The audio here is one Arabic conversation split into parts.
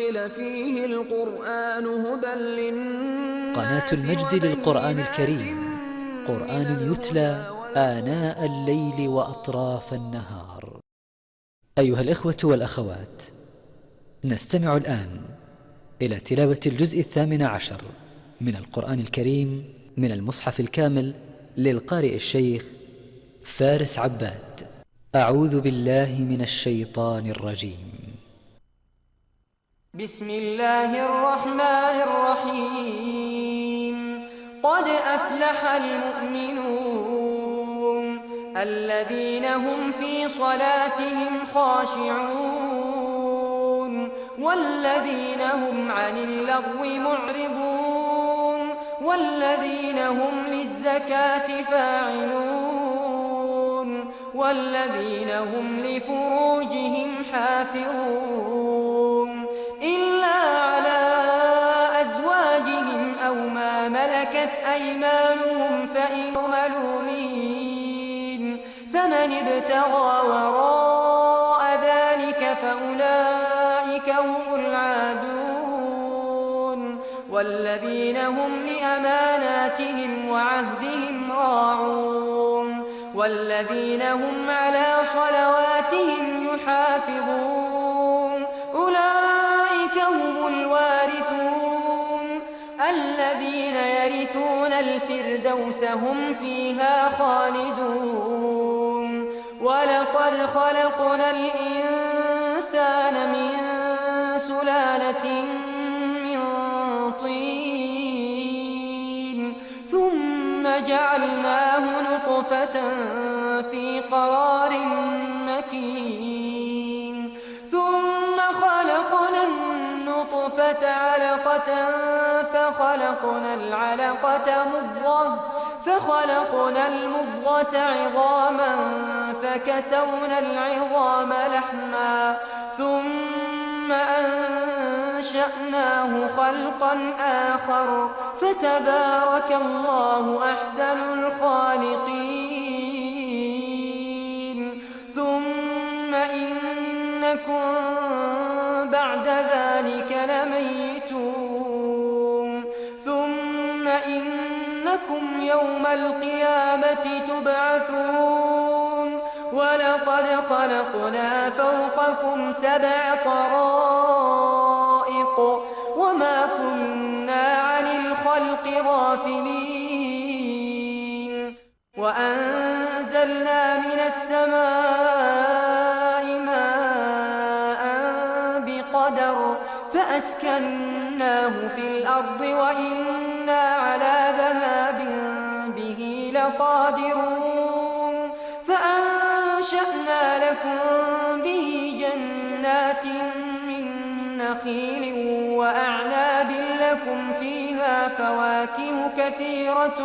أنزل فيه القرآن هدى للناس قناة المجد للقرآن الكريم، قرآن يتلى آناء الليل وأطراف النهار. أيها الإخوة والأخوات، نستمع الآن إلى تلاوة الجزء 18 من القرآن الكريم من المصحف الكامل للقارئ الشيخ فارس عباد. أعوذ بالله من الشيطان الرجيم. بسم الله الرحمن الرحيم. قد أفلح المؤمنون الذين هم في صلاتهم خاشعون والذين هم عن اللغو معرضون والذين هم للزكاة فاعلون والذين هم لفروجهم حافظون إلا على أزواجهم أو ما ملكت أيمانهم فإنهم ملومين. فمن ابتغى وراء ذلك فأولئك هم العادون والذين هم لأماناتهم وعهدهم راعون والذين هم على صلواتهم يحافظون. أولئك هم الوارثون الذين يرثون الفردوس هم فيها خالدون. ولقد خلقنا الإنسان من سلالة من طين ثم جعلناه نطفة في قرار مكين ثم خلقنا النطفة علقة فخلقنا العلقة مضغة فخلقنا المضغة عظاما فكسونا العظام لحما ثم أنشأناه خلقا آخر فتبارك الله أحسن الخالقين. ثم إنكم بعد ذلك لميتون ثم إنكم يوم القيامة تبعثون. ولقد خلقنا فوقكم 7 طرائق وما كنا عن الخلق غافلين. وأنزلنا من السماء ماء بقدر فأسكناه في الأرض وإنا على ذهاب به لقادرون. فأنشأنا لكم به جنات من نخيل وأعناب لكم فيها فواكه كثيرة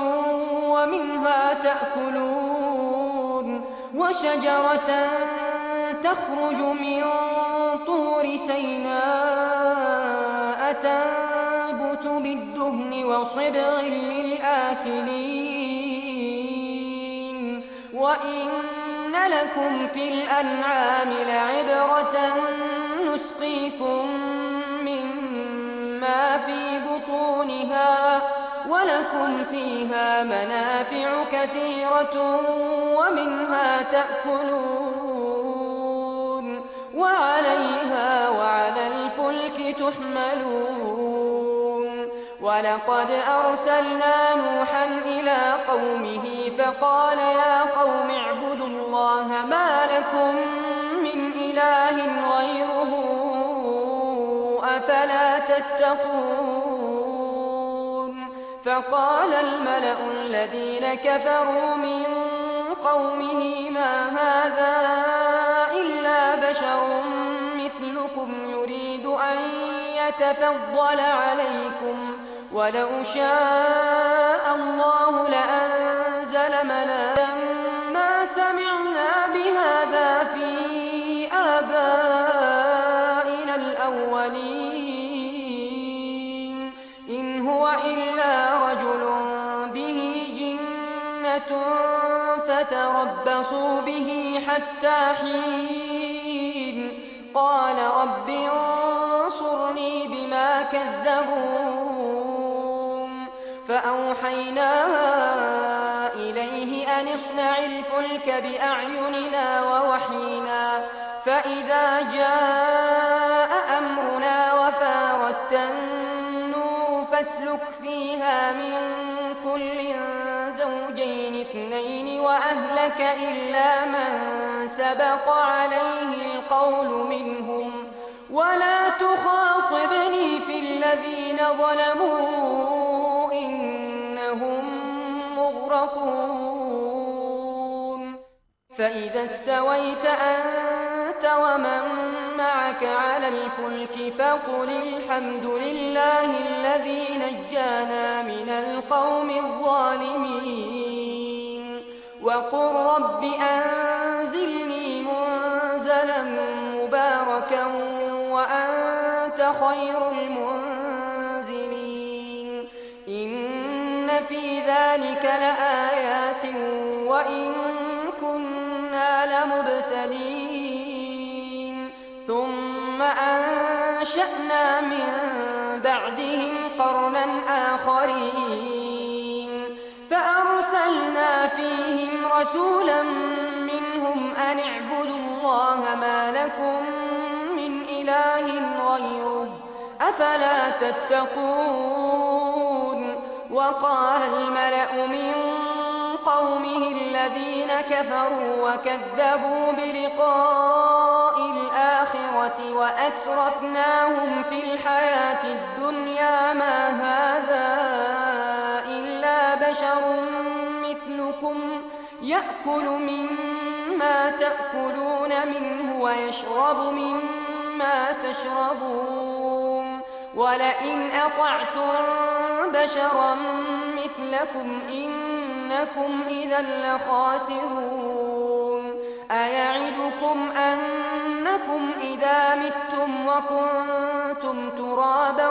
ومنها تأكلون. وشجرة تخرج من طور سيناء تنبت بالدهن وصبغ للآكلين. وإن لكم في الأنعام لعبرة نسقيكم مما في بطونها ولكم فيها منافع كثيرة ومنها تأكلون وعليها وعلى الفلك تحملون. ولقد أرسلنا نوحا إلى قومه فقال يا قوم اعبدوا الله ما لكم من إله غيره أفلا تتقون. فقال الملأ الذين كفروا من قومه ما هذا إلا بشر مثلكم يريد أن يتفضل عليكم ولو شاء الله لأنزل ملائكة ما سمعنا بهذا في آبائنا الأولين إن هو إلا رجل به جنة فتربصوا به حتى حين. قال رب انصرني كذبون فأوحينا إليه أن اصنع الفلك بأعيننا ووحينا فإذا جاء أمرنا وفارت النور فاسلك فيها من كل زوجين اثنين وأهلك إلا من سبق عليه القول منهم ولا تخاطبني في الذين ظلموا إنهم مغرقون فإذا استويت أنت ومن معك على الفلك فقل الحمد لله الذي نجانا من القوم الظالمين وقل رب أنزلني منزلا مباركا وأنت خير المنزلين إن في ذلك لآيات وإن كنا لمبتلين ثم أنشأنا من بعدهم قرنا آخرين فأرسلنا فيهم رسولا منهم أن اعبدوا الله ما لكم من إله غيره أفلا تتقون وقال الملأ من قومه الذين كفروا وكذبوا بلقاء الآخرة وأترفناهم في الحياة الدنيا ما هذا إلا بشر مثلكم يأكل مما تأكلون منه ويشرب مما تشربون ولئن أطعتم بشرا مثلكم إنكم إذا لخاسرون أيعدكم أنكم إذا متم وكنتم ترابا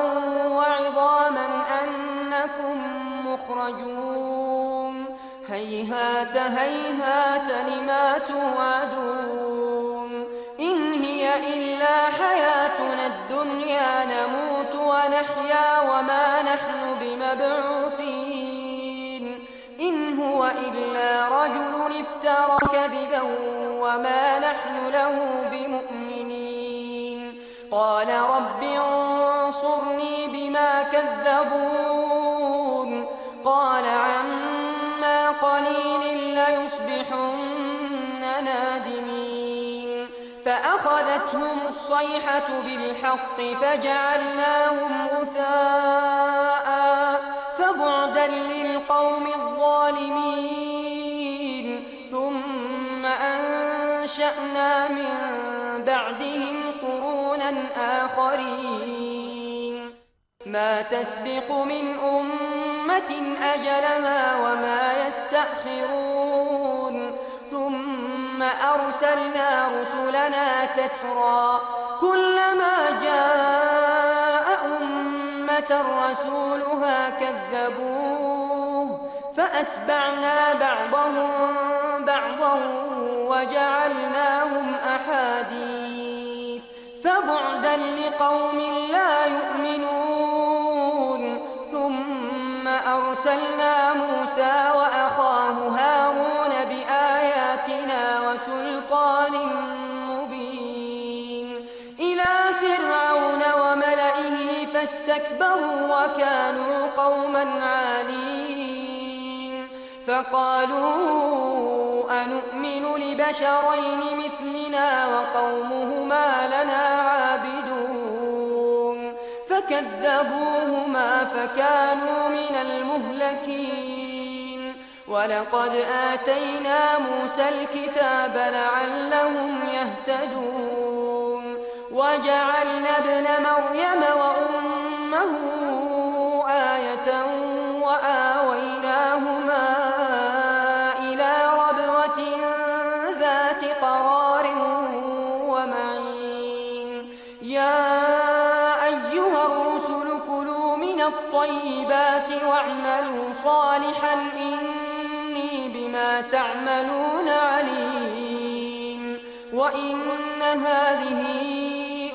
وعظاما أنكم مخرجون هيهات هيهات لما توعدون إن هي إلا حياتنا الدنيا نموت ونحيا وما نحن بمبعوثين إن هو إلا رجل افترى كذبا وما نحن له بمؤمنين قال رب انصرني بما كذبون قال عما قليل ليصبحن نادمين فأخذتهم الصيحة بالحق فجعلناهم غثاء فبعدا للقوم الظالمين ثم أنشأنا من بعدهم قرونا آخرين ما تسبق من أمة أجلها وما يستأخرون ثم أرسلنا رسلنا تترى كلما جاء أمة رسولها كذبوه فأتبعنا بعضهم بعضا وجعلناهم أحاديث فبعدا لقوم لا يؤمنون ثم أرسلنا موسى وأخاه هارون بآياتنا وسلطان مبين إلى فرعون وملئه فاستكبروا وكانوا قوما عالين فقالوا أنؤمن لبشرين مثلنا وقومهما لنا عابدون فكذبوهما فكانوا من المهلكين ولقد آتينا موسى الكتاب لعلهم يهتدون وجعلنا ابن مريم وأمه آية وآويناهما إلى ربوة ذات قرار ومعين يا أيها الرسل كلوا من الطيبات واعملوا صالحا إني بما تعملون عليم وإن هذه